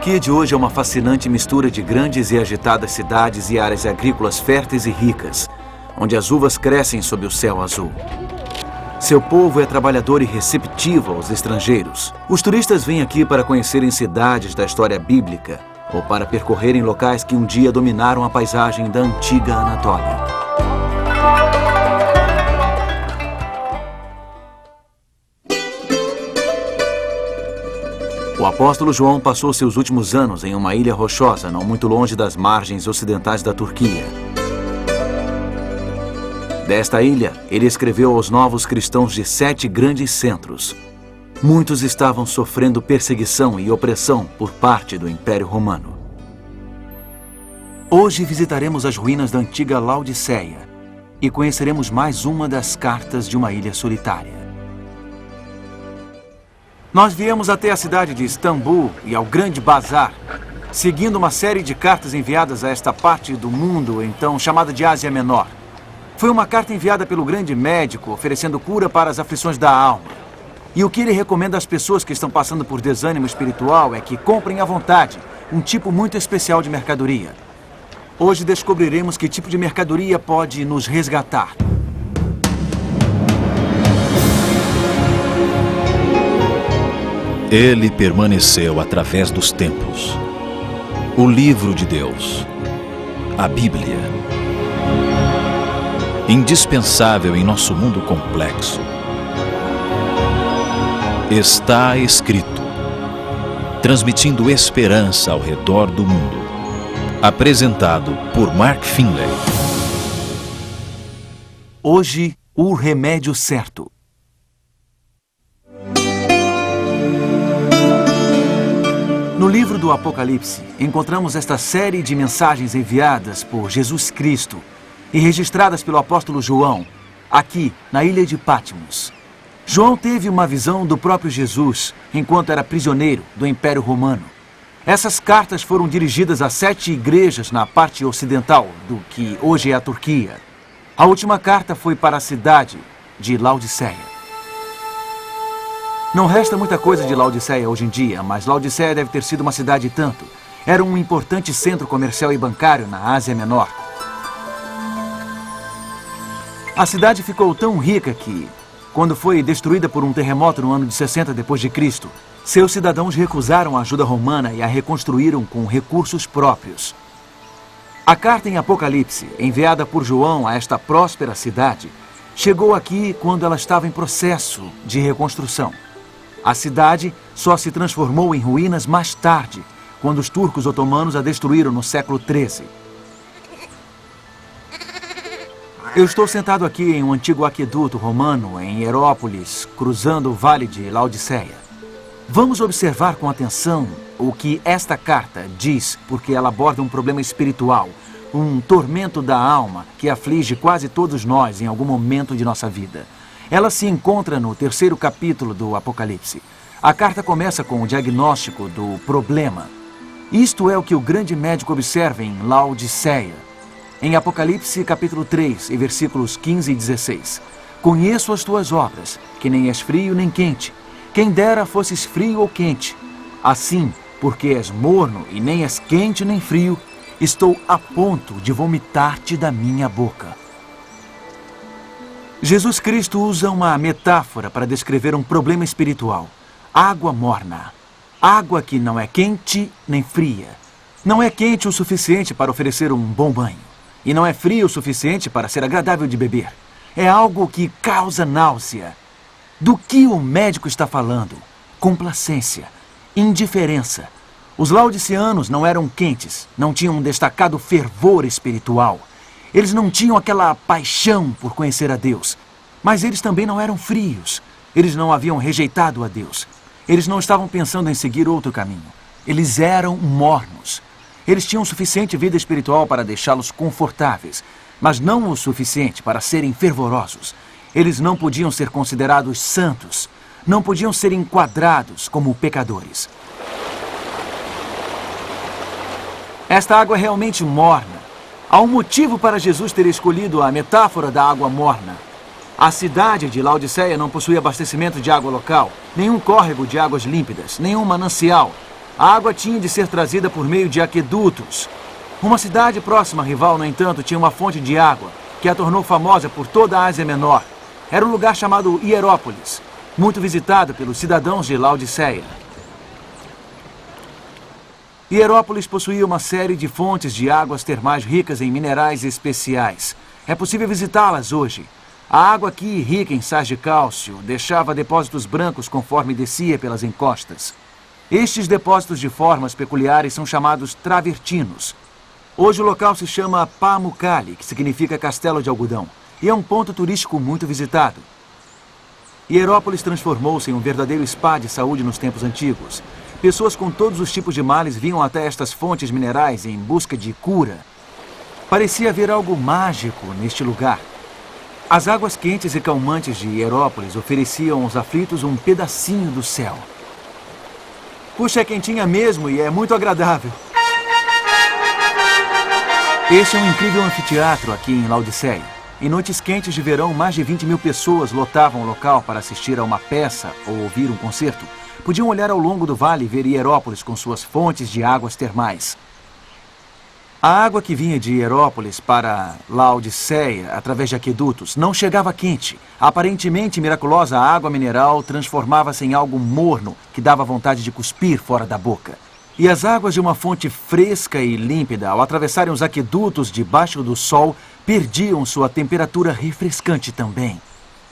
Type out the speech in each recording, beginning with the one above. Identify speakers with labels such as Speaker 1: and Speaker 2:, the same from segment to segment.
Speaker 1: Turquia de hoje é uma fascinante mistura de grandes e agitadas cidades e áreas agrícolas férteis e ricas, onde as uvas crescem sob o céu azul. Seu povo é trabalhador e receptivo aos estrangeiros. Os turistas vêm aqui para conhecerem cidades da história bíblica ou para percorrerem locais que um dia dominaram a paisagem da antiga Anatólia. O apóstolo João passou seus últimos anos em uma ilha rochosa, não muito longe das margens ocidentais da Turquia. Desta ilha, ele escreveu aos novos cristãos de 7 grandes centros. Muitos estavam sofrendo perseguição e opressão por parte do Império Romano. Hoje visitaremos as ruínas da antiga Laodiceia e conheceremos mais uma das cartas de uma ilha solitária. Nós viemos até a cidade de Istambul e ao Grande Bazar, seguindo uma série de cartas enviadas a esta parte do mundo, então chamada de Ásia Menor. Foi uma carta enviada pelo grande médico, oferecendo cura para as aflições da alma. E o que ele recomenda às pessoas que estão passando por desânimo espiritual é que comprem à vontade um tipo muito especial de mercadoria. Hoje descobriremos que tipo de mercadoria pode nos resgatar.
Speaker 2: Ele permaneceu através dos tempos. O livro de Deus, a Bíblia. Indispensável em nosso mundo complexo. Está escrito, transmitindo esperança ao redor do mundo. Apresentado por Mark Finley.
Speaker 1: Hoje, o remédio certo. No livro do Apocalipse, encontramos esta série de mensagens enviadas por Jesus Cristo e registradas pelo apóstolo João, aqui na ilha de Patmos. João teve uma visão do próprio Jesus enquanto era prisioneiro do Império Romano. Essas cartas foram dirigidas a 7 igrejas na parte ocidental do que hoje é a Turquia. A última carta foi para a cidade de Laodiceia. Não resta muita coisa de Laodiceia hoje em dia, mas Laodiceia deve ter sido uma cidade e tanto. Era um importante centro comercial e bancário na Ásia Menor. A cidade ficou tão rica que, quando foi destruída por um terremoto no ano de 60 d.C., seus cidadãos recusaram a ajuda romana e a reconstruíram com recursos próprios. A carta em Apocalipse, enviada por João a esta próspera cidade, chegou aqui quando ela estava em processo de reconstrução. A cidade só se transformou em ruínas mais tarde, quando os turcos otomanos a destruíram no século XIII. Eu estou sentado aqui em um antigo aqueduto romano em Hierópolis, cruzando o vale de Laodiceia. Vamos observar com atenção o que esta carta diz, porque ela aborda um problema espiritual, um tormento da alma que aflige quase todos nós em algum momento de nossa vida. Ela se encontra no 3º capítulo do Apocalipse. A carta começa com o diagnóstico do problema. Isto é o que o grande médico observa em Laodiceia. Em Apocalipse, capítulo 3, e versículos 15 e 16. Conheço as tuas obras, que nem és frio nem quente. Quem dera fosses frio ou quente. Assim, porque és morno e nem és quente nem frio, estou a ponto de vomitar-te da minha boca. Jesus Cristo usa uma metáfora para descrever um problema espiritual. Água morna. Água que não é quente nem fria. Não é quente o suficiente para oferecer um bom banho. E não é frio o suficiente para ser agradável de beber. É algo que causa náusea. Do que o médico está falando? Complacência, indiferença. Os laodiceanos não eram quentes, não tinham um destacado fervor espiritual. Eles não tinham aquela paixão por conhecer a Deus. Mas eles também não eram frios. Eles não haviam rejeitado a Deus. Eles não estavam pensando em seguir outro caminho. Eles eram mornos. Eles tinham suficiente vida espiritual para deixá-los confortáveis, mas não o suficiente para serem fervorosos. Eles não podiam ser considerados santos, não podiam ser enquadrados como pecadores. Esta água é realmente morna. Há um motivo para Jesus ter escolhido a metáfora da água morna. A cidade de Laodiceia não possui abastecimento de água local, nenhum córrego de águas límpidas, nenhum manancial. A água tinha de ser trazida por meio de aquedutos. Uma cidade próxima rival, no entanto, tinha uma fonte de água que a tornou famosa por toda a Ásia Menor. Era um lugar chamado Hierópolis, muito visitado pelos cidadãos de Laodiceia. Hierópolis possuía uma série de fontes de águas termais ricas em minerais especiais. É possível visitá-las hoje. A água aqui, rica em sais de cálcio, deixava depósitos brancos conforme descia pelas encostas. Estes depósitos de formas peculiares são chamados travertinos. Hoje o local se chama Pamukkale, que significa castelo de algodão, e é um ponto turístico muito visitado. Hierópolis transformou-se em um verdadeiro spa de saúde nos tempos antigos. Pessoas com todos os tipos de males vinham até estas fontes minerais em busca de cura. Parecia haver algo mágico neste lugar. As águas quentes e calmantes de Hierópolis ofereciam aos aflitos um pedacinho do céu. Puxa, é quentinha mesmo e é muito agradável. Este é um incrível anfiteatro aqui em Laodiceia. Em noites quentes de verão, mais de 20 mil pessoas lotavam o local para assistir a uma peça ou ouvir um concerto. Podiam olhar ao longo do vale e ver Hierópolis com suas fontes de águas termais. A água que vinha de Hierópolis para Laodiceia, através de aquedutos, não chegava quente. A aparentemente miraculosa água mineral transformava-se em algo morno que dava vontade de cuspir fora da boca. E as águas de uma fonte fresca e límpida, ao atravessarem os aquedutos debaixo do sol, perdiam sua temperatura refrescante também.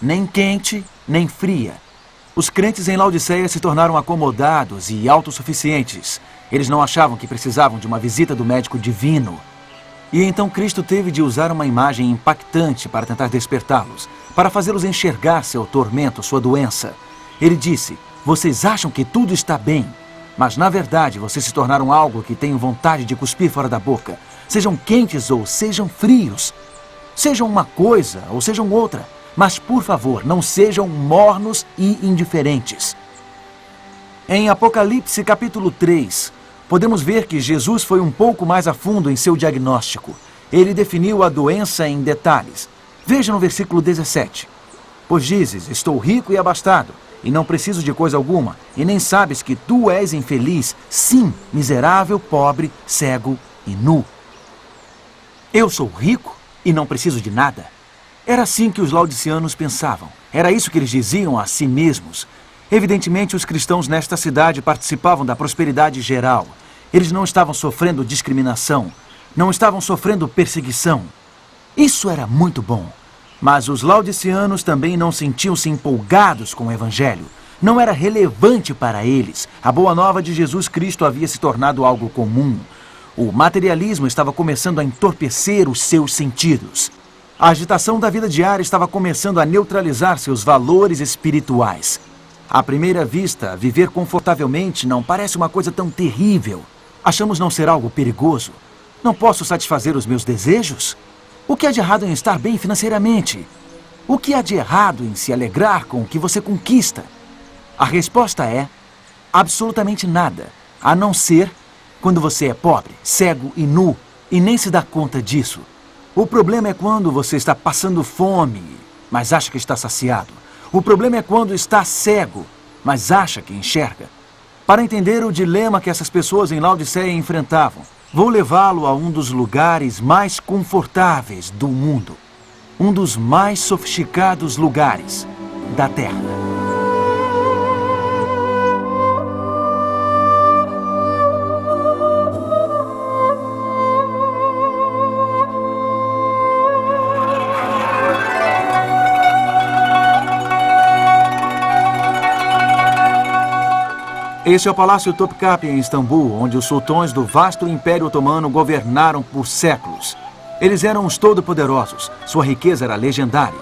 Speaker 1: Nem quente, nem fria. Os crentes em Laodiceia se tornaram acomodados e autossuficientes. Eles não achavam que precisavam de uma visita do médico divino. E então Cristo teve de usar uma imagem impactante para tentar despertá-los, para fazê-los enxergar seu tormento, sua doença. Ele disse: "Vocês acham que tudo está bem, mas na verdade vocês se tornaram algo que tenho vontade de cuspir fora da boca. Sejam quentes ou sejam frios. Sejam uma coisa ou sejam outra. Mas, por favor, não sejam mornos e indiferentes." Em Apocalipse capítulo 3, podemos ver que Jesus foi um pouco mais a fundo em seu diagnóstico. Ele definiu a doença em detalhes. Veja no versículo 17. "Pois dizes, estou rico e abastado, e não preciso de coisa alguma, e nem sabes que tu és infeliz, sim, miserável, pobre, cego e nu." Eu sou rico e não preciso de nada? Era assim que os laodiceanos pensavam. Era isso que eles diziam a si mesmos. Evidentemente, os cristãos nesta cidade participavam da prosperidade geral. Eles não estavam sofrendo discriminação, não estavam sofrendo perseguição. Isso era muito bom. Mas os laodiceanos também não sentiam-se empolgados com o Evangelho. Não era relevante para eles. A boa nova de Jesus Cristo havia se tornado algo comum. O materialismo estava começando a entorpecer os seus sentidos. A agitação da vida diária estava começando a neutralizar seus valores espirituais. À primeira vista, viver confortavelmente não parece uma coisa tão terrível. Achamos não ser algo perigoso. Não posso satisfazer os meus desejos? O que há de errado em estar bem financeiramente? O que há de errado em se alegrar com o que você conquista? A resposta é absolutamente nada, a não ser quando você é pobre, cego e nu e nem se dá conta disso. O problema é quando você está passando fome, mas acha que está saciado. O problema é quando está cego, mas acha que enxerga. Para entender o dilema que essas pessoas em Laodiceia enfrentavam, vou levá-lo a um dos lugares mais confortáveis do mundo. Um dos mais sofisticados lugares da Terra. Este é o Palácio Topkapi em Istambul, onde os sultões do vasto Império Otomano governaram por séculos. Eles eram os todo-poderosos, sua riqueza era legendária.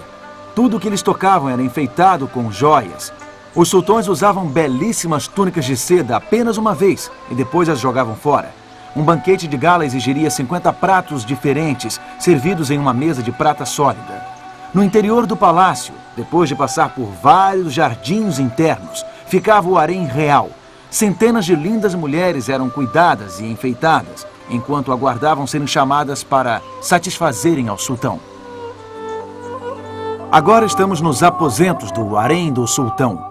Speaker 1: Tudo o que eles tocavam era enfeitado com joias. Os sultões usavam belíssimas túnicas de seda apenas uma vez e depois as jogavam fora. Um banquete de gala exigiria 50 pratos diferentes, servidos em uma mesa de prata sólida. No interior do palácio, depois de passar por vários jardins internos, ficava o harém real. Centenas de lindas mulheres eram cuidadas e enfeitadas, enquanto aguardavam serem chamadas para satisfazerem ao sultão. Agora estamos nos aposentos do harém do sultão.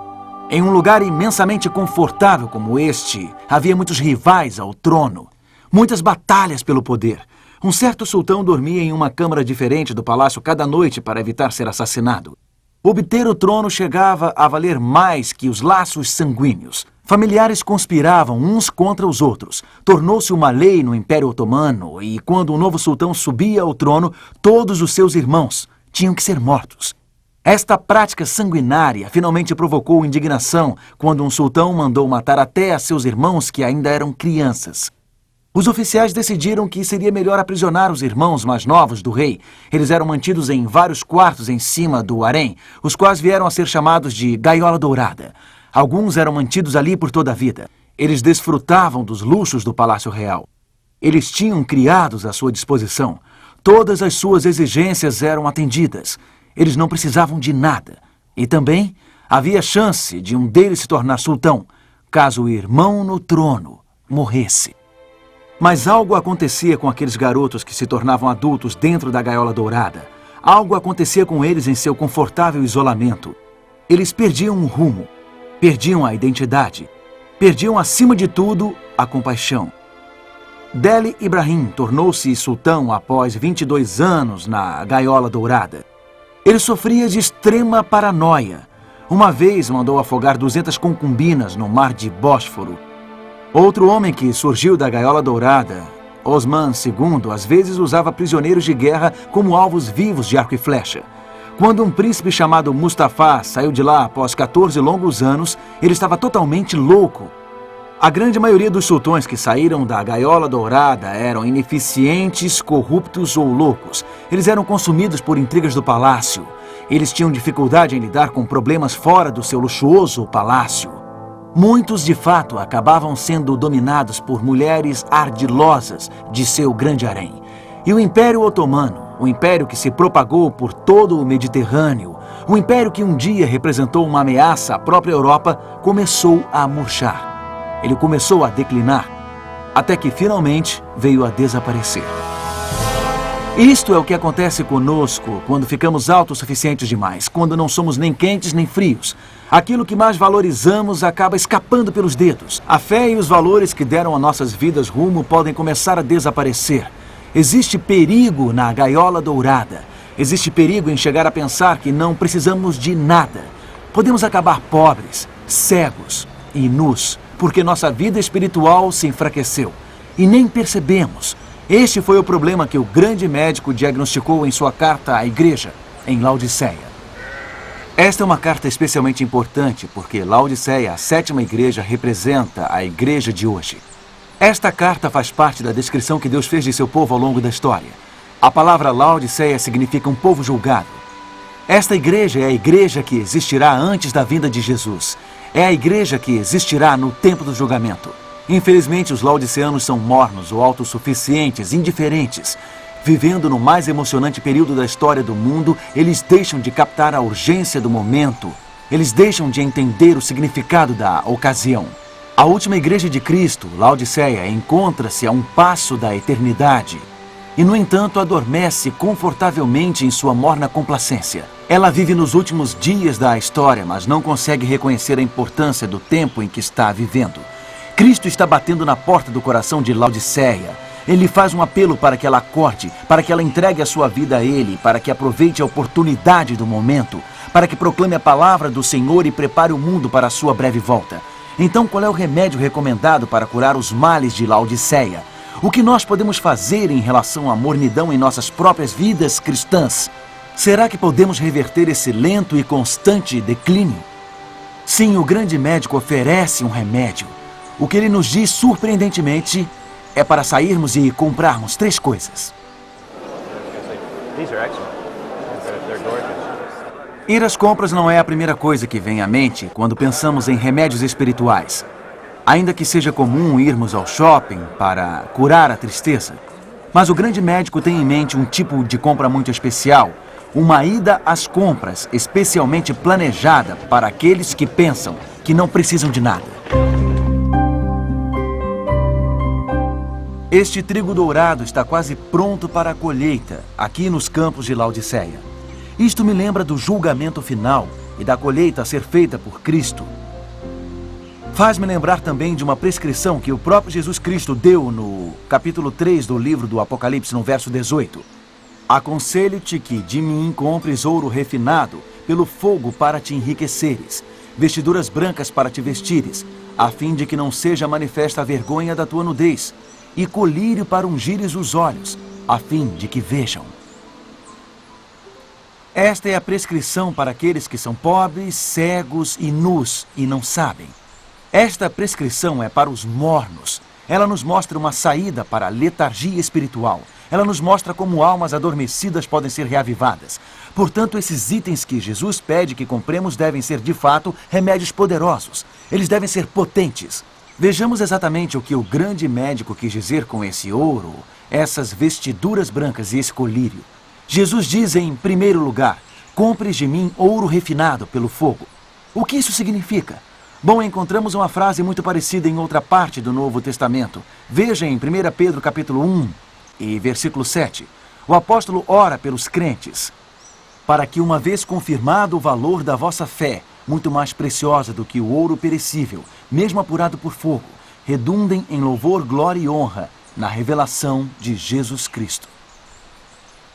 Speaker 1: Em um lugar imensamente confortável como este, havia muitos rivais ao trono, muitas batalhas pelo poder. Um certo sultão dormia em uma câmara diferente do palácio cada noite para evitar ser assassinado. Obter o trono chegava a valer mais que os laços sanguíneos. Familiares conspiravam uns contra os outros. Tornou-se uma lei no Império Otomano e, quando o novo sultão subia ao trono, todos os seus irmãos tinham que ser mortos. Esta prática sanguinária finalmente provocou indignação quando um sultão mandou matar até a seus irmãos que ainda eram crianças. Os oficiais decidiram que seria melhor aprisionar os irmãos mais novos do rei. Eles eram mantidos em vários quartos em cima do harém, os quais vieram a ser chamados de gaiola dourada. Alguns eram mantidos ali por toda a vida. Eles desfrutavam dos luxos do Palácio Real. Eles tinham criados à sua disposição. Todas as suas exigências eram atendidas. Eles não precisavam de nada. E também havia chance de um deles se tornar sultão, caso o irmão no trono morresse. Mas algo acontecia com aqueles garotos que se tornavam adultos dentro da gaiola dourada. Algo acontecia com eles em seu confortável isolamento. Eles perdiam o rumo, perdiam a identidade, perdiam acima de tudo a compaixão. Deli Ibrahim tornou-se sultão após 22 anos na gaiola dourada. Ele sofria de extrema paranoia. Uma vez mandou afogar 200 concubinas no mar de Bósforo. Outro homem que surgiu da gaiola dourada, Osman II, às vezes usava prisioneiros de guerra como alvos vivos de arco e flecha. Quando um príncipe chamado Mustafa saiu de lá após 14 longos anos, ele estava totalmente louco. A grande maioria dos sultões que saíram da gaiola dourada eram ineficientes, corruptos ou loucos. Eles eram consumidos por intrigas do palácio. Eles tinham dificuldade em lidar com problemas fora do seu luxuoso palácio. Muitos, de fato, acabavam sendo dominados por mulheres ardilosas de seu grande harém. E o Império Otomano, o império que se propagou por todo o Mediterrâneo, o império que um dia representou uma ameaça à própria Europa, começou a murchar. Ele começou a declinar, até que finalmente veio a desaparecer. Isto é o que acontece conosco quando ficamos autossuficientes demais, quando não somos nem quentes nem frios. Aquilo que mais valorizamos acaba escapando pelos dedos. A fé e os valores que deram a nossas vidas rumo podem começar a desaparecer. Existe perigo na gaiola dourada. Existe perigo em chegar a pensar que não precisamos de nada. Podemos acabar pobres, cegos e nus, porque nossa vida espiritual se enfraqueceu. E nem percebemos. Este foi o problema que o grande médico diagnosticou em sua carta à igreja, em Laodiceia. Esta é uma carta especialmente importante porque Laodiceia, a sétima igreja, representa a igreja de hoje. Esta carta faz parte da descrição que Deus fez de seu povo ao longo da história. A palavra Laodiceia significa um povo julgado. Esta igreja é a igreja que existirá antes da vinda de Jesus. É a igreja que existirá no tempo do julgamento. Infelizmente, os laodiceanos são mornos ou autossuficientes, indiferentes. Vivendo no mais emocionante período da história do mundo, eles deixam de captar a urgência do momento. Eles deixam de entender o significado da ocasião. A última igreja de Cristo, Laodiceia, encontra-se a um passo da eternidade. E, no entanto, adormece confortavelmente em sua morna complacência. Ela vive nos últimos dias da história, mas não consegue reconhecer a importância do tempo em que está vivendo. Cristo está batendo na porta do coração de Laodiceia. Ele faz um apelo para que ela acorde, para que ela entregue a sua vida a Ele, para que aproveite a oportunidade do momento, para que proclame a palavra do Senhor e prepare o mundo para a sua breve volta. Então, qual é o remédio recomendado para curar os males de Laodiceia? O que nós podemos fazer em relação à mornidão em nossas próprias vidas cristãs? Será que podemos reverter esse lento e constante declínio? Sim, o grande médico oferece um remédio. O que ele nos diz, surpreendentemente, é para sairmos e comprarmos 3 coisas. Ir às compras não é a primeira coisa que vem à mente quando pensamos em remédios espirituais. Ainda que seja comum irmos ao shopping para curar a tristeza. Mas o grande médico tem em mente um tipo de compra muito especial, uma ida às compras especialmente planejada para aqueles que pensam que não precisam de nada. Este trigo dourado está quase pronto para a colheita, aqui nos campos de Laodiceia. Isto me lembra do julgamento final e da colheita a ser feita por Cristo. Faz-me lembrar também de uma prescrição que o próprio Jesus Cristo deu no capítulo 3 do livro do Apocalipse, no verso 18. Aconselho-te que de mim compres ouro refinado pelo fogo para te enriqueceres, vestiduras brancas para te vestires, a fim de que não seja manifesta a vergonha da tua nudez, e colírio para ungires os olhos, a fim de que vejam. Esta é a prescrição para aqueles que são pobres, cegos e nus e não sabem. Esta prescrição é para os mornos. Ela nos mostra uma saída para a letargia espiritual. Ela nos mostra como almas adormecidas podem ser reavivadas. Portanto, esses itens que Jesus pede que compremos devem ser, de fato, remédios poderosos. Eles devem ser potentes. Vejamos exatamente o que o grande médico quis dizer com esse ouro, essas vestiduras brancas e esse colírio. Jesus diz em primeiro lugar, compres de mim ouro refinado pelo fogo. O que isso significa? Bom, encontramos uma frase muito parecida em outra parte do Novo Testamento. Veja em 1 Pedro capítulo 1 e versículo 7. O apóstolo ora pelos crentes, para que uma vez confirmado o valor da vossa fé, muito mais preciosa do que o ouro perecível, mesmo apurado por fogo, redundem em louvor, glória e honra na revelação de Jesus Cristo.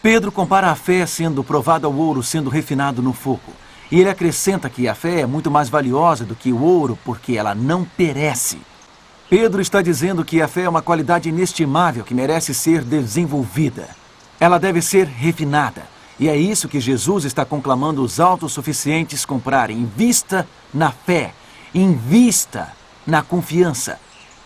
Speaker 1: Pedro compara a fé sendo provada ao ouro sendo refinado no fogo. E ele acrescenta que a fé é muito mais valiosa do que o ouro porque ela não perece. Pedro está dizendo que a fé é uma qualidade inestimável que merece ser desenvolvida. Ela deve ser refinada. E é isso que Jesus está conclamando os autossuficientes comprarem. Invista na fé. Invista na confiança.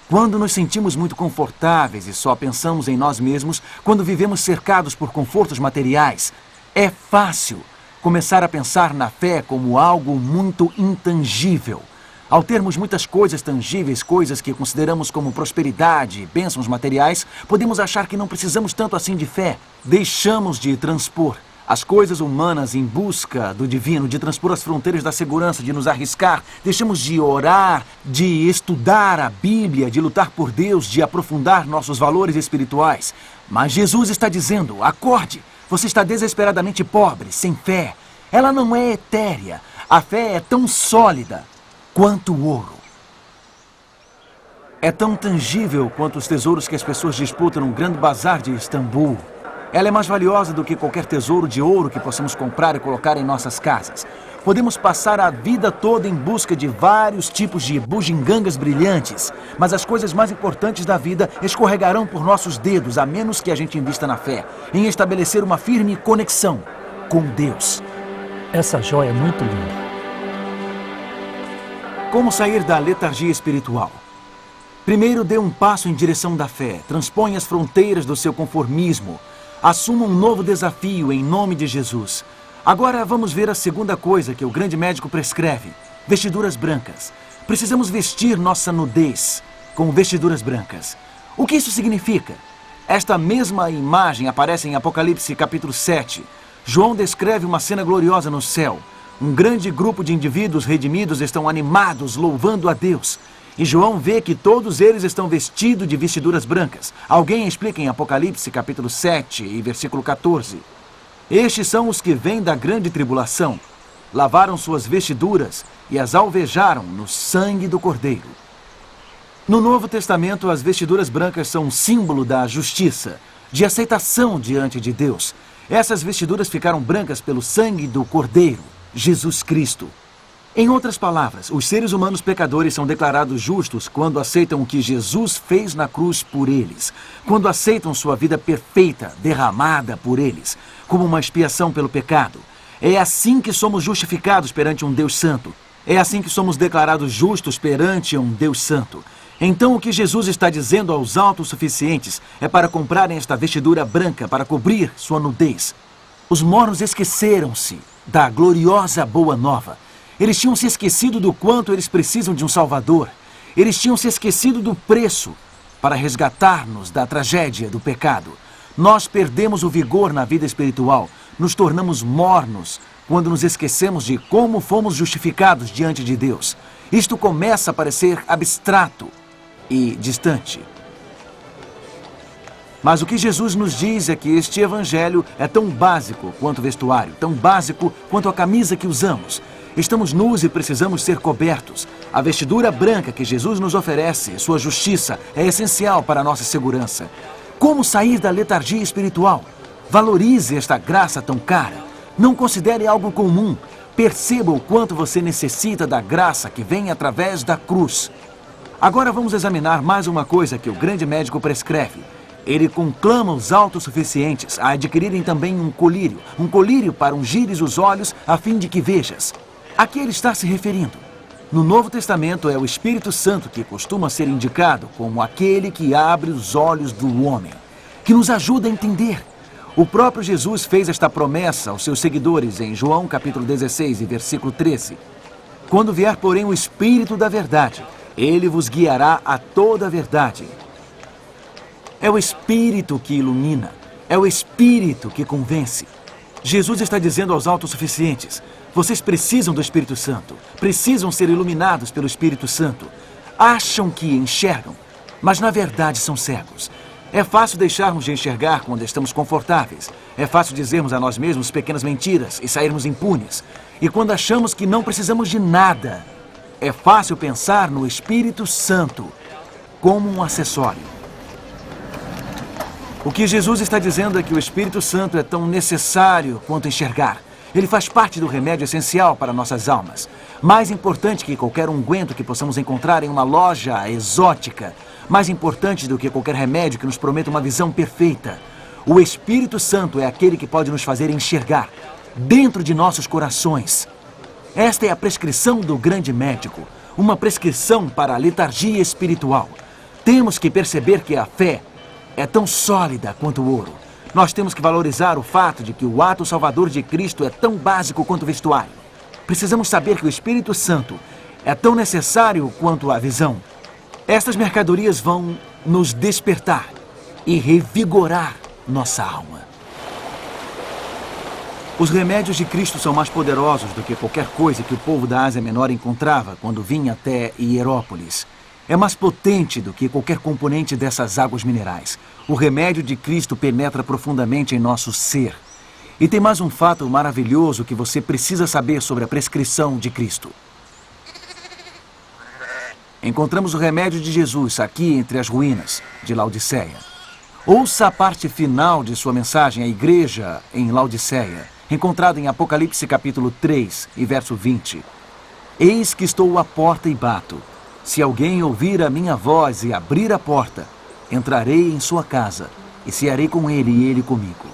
Speaker 1: Quando nos sentimos muito confortáveis e só pensamos em nós mesmos, quando vivemos cercados por confortos materiais, é fácil começar a pensar na fé como algo muito intangível. Ao termos muitas coisas tangíveis, coisas que consideramos como prosperidade, bênçãos materiais, podemos achar que não precisamos tanto assim de fé. Deixamos de transpor as coisas humanas em busca do divino, de transpor as fronteiras da segurança, de nos arriscar. Deixamos de orar, de estudar a Bíblia, de lutar por Deus, de aprofundar nossos valores espirituais. Mas Jesus está dizendo, acorde! Você está desesperadamente pobre, sem fé. Ela não é etérea. A fé é tão sólida quanto o ouro. É tão tangível quanto os tesouros que as pessoas disputam no grande bazar de Istambul. Ela é mais valiosa do que qualquer tesouro de ouro que possamos comprar e colocar em nossas casas. Podemos passar a vida toda em busca de vários tipos de bugigangas brilhantes, mas as coisas mais importantes da vida escorregarão por nossos dedos, a menos que a gente invista na fé, em estabelecer uma firme conexão com Deus.
Speaker 3: Essa joia é muito linda.
Speaker 1: Como sair da letargia espiritual? Primeiro, dê um passo em direção da fé. Transponha as fronteiras do seu conformismo. Assuma um novo desafio em nome de Jesus. Agora vamos ver a segunda coisa que o grande médico prescreve. Vestiduras brancas. Precisamos vestir nossa nudez com vestiduras brancas. O que isso significa? Esta mesma imagem aparece em Apocalipse capítulo 7. João descreve uma cena gloriosa no céu. Um grande grupo de indivíduos redimidos estão animados, louvando a Deus. E João vê que todos eles estão vestidos de vestiduras brancas. Alguém explica em Apocalipse capítulo 7 e versículo 14. Estes são os que vêm da grande tribulação. Lavaram suas vestiduras e as alvejaram no sangue do Cordeiro. No Novo Testamento, as vestiduras brancas são um símbolo da justiça, de aceitação diante de Deus. Essas vestiduras ficaram brancas pelo sangue do Cordeiro, Jesus Cristo. Em outras palavras, os seres humanos pecadores são declarados justos quando aceitam o que Jesus fez na cruz por eles, quando aceitam sua vida perfeita, derramada por eles, como uma expiação pelo pecado. É assim que somos justificados perante um Deus santo. É assim que somos declarados justos perante um Deus santo. Então o que Jesus está dizendo aos autossuficientes é para comprarem esta vestidura branca para cobrir sua nudez. Os mornos esqueceram-se da gloriosa boa nova. Eles tinham se esquecido do quanto eles precisam de um Salvador. Eles tinham se esquecido do preço para resgatar-nos da tragédia do pecado. Nós perdemos o vigor na vida espiritual. Nos tornamos mornos quando nos esquecemos de como fomos justificados diante de Deus. Isto começa a parecer abstrato e distante. Mas o que Jesus nos diz é que este evangelho é tão básico quanto o vestuário, tão básico quanto a camisa que usamos. Estamos nus e precisamos ser cobertos. A vestidura branca que Jesus nos oferece, sua justiça, é essencial para a nossa segurança. Como sair da letargia espiritual? Valorize esta graça tão cara. Não considere algo comum. Perceba o quanto você necessita da graça que vem através da cruz. Agora vamos examinar mais uma coisa que o grande médico prescreve. Ele conclama os autossuficientes a adquirirem também um colírio para ungires os olhos a fim de que vejas. A que ele está se referindo? No Novo Testamento é o Espírito Santo que costuma ser indicado como aquele que abre os olhos do homem, que nos ajuda a entender. O próprio Jesus fez esta promessa aos seus seguidores em João capítulo 16 e versículo 13. Quando vier, porém, o Espírito da verdade, ele vos guiará a toda a verdade. É o Espírito que ilumina, é o Espírito que convence. Jesus está dizendo aos autossuficientes: vocês precisam do Espírito Santo, precisam ser iluminados pelo Espírito Santo. Acham que enxergam, mas na verdade são cegos. É fácil deixarmos de enxergar quando estamos confortáveis. É fácil dizermos a nós mesmos pequenas mentiras e sairmos impunes. E quando achamos que não precisamos de nada, é fácil pensar no Espírito Santo como um acessório. O que Jesus está dizendo é que o Espírito Santo é tão necessário quanto enxergar. Ele faz parte do remédio essencial para nossas almas. Mais importante que qualquer unguento que possamos encontrar em uma loja exótica. Mais importante do que qualquer remédio que nos prometa uma visão perfeita. O Espírito Santo é aquele que pode nos fazer enxergar dentro de nossos corações. Esta é a prescrição do grande médico. Uma prescrição para a letargia espiritual. Temos que perceber que a fé é tão sólida quanto o ouro. Nós temos que valorizar o fato de que o ato salvador de Cristo é tão básico quanto o vestuário. Precisamos saber que o Espírito Santo é tão necessário quanto a visão. Estas mercadorias vão nos despertar e revigorar nossa alma. Os remédios de Cristo são mais poderosos do que qualquer coisa que o povo da Ásia Menor encontrava quando vinha até Hierópolis. É mais potente do que qualquer componente dessas águas minerais. O remédio de Cristo penetra profundamente em nosso ser. E tem mais um fato maravilhoso que você precisa saber sobre a prescrição de Cristo. Encontramos o remédio de Jesus aqui entre as ruínas de Laodiceia. Ouça a parte final de sua mensagem à igreja em Laodiceia, encontrada em Apocalipse capítulo 3 e verso 20. Eis que estou à porta e bato. Se alguém ouvir a minha voz e abrir a porta, entrarei em sua casa e cearei com ele e ele comigo.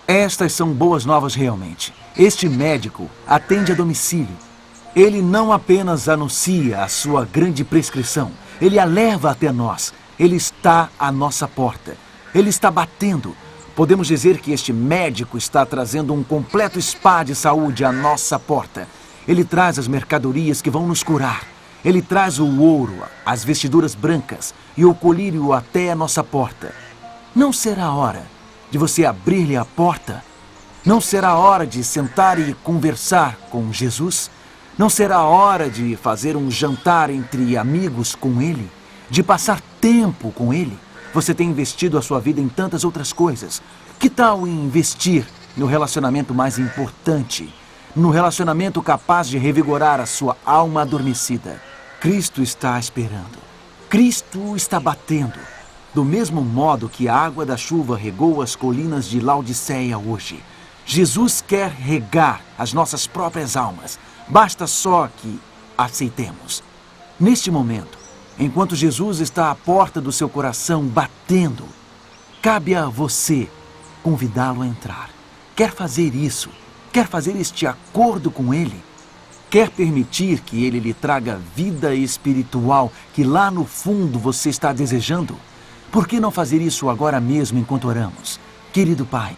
Speaker 1: Estas são boas novas realmente. Este médico atende a domicílio. Ele não apenas anuncia a sua grande prescrição, ele a leva até nós. Ele está à nossa porta. Ele está batendo. Podemos dizer que este médico está trazendo um completo spa de saúde à nossa porta. Ele traz as mercadorias que vão nos curar. Ele traz o ouro, as vestiduras brancas e o colírio até a nossa porta. Não será hora de você abrir-lhe a porta? Não será hora de sentar e conversar com Jesus? Não será hora de fazer um jantar entre amigos com Ele? De passar tempo com Ele? Você tem investido a sua vida em tantas outras coisas. Que tal investir no relacionamento mais importante? No relacionamento capaz de revigorar a sua alma adormecida? Cristo está esperando. Cristo está batendo. Do mesmo modo que a água da chuva regou as colinas de Laodiceia hoje. Jesus quer regar as nossas próprias almas. Basta só que aceitemos. Neste momento, enquanto Jesus está à porta do seu coração batendo, cabe a você convidá-lo a entrar. Quer fazer isso? Quer fazer este acordo com Ele? Quer permitir que Ele lhe traga vida espiritual que lá no fundo você está desejando? Por que não fazer isso agora mesmo enquanto oramos? Querido Pai,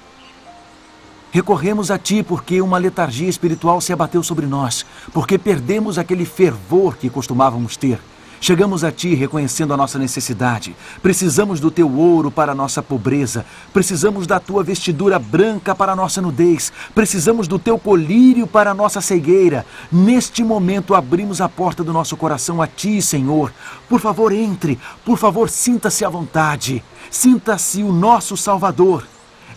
Speaker 1: recorremos a Ti porque uma letargia espiritual se abateu sobre nós, porque perdemos aquele fervor que costumávamos ter. Chegamos a Ti reconhecendo a nossa necessidade. Precisamos do Teu ouro para a nossa pobreza. Precisamos da Tua vestidura branca para a nossa nudez. Precisamos do Teu colírio para a nossa cegueira. Neste momento abrimos a porta do nosso coração a Ti, Senhor. Por favor, entre. Por favor, sinta-se à vontade. Sinta-se o nosso Salvador.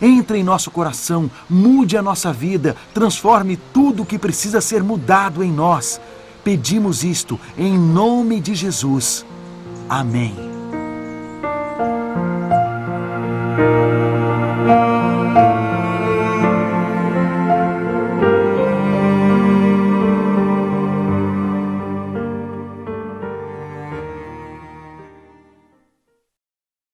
Speaker 1: Entre em nosso coração, mude a nossa vida, transforme tudo o que precisa ser mudado em nós. Pedimos isto em nome de Jesus. Amém.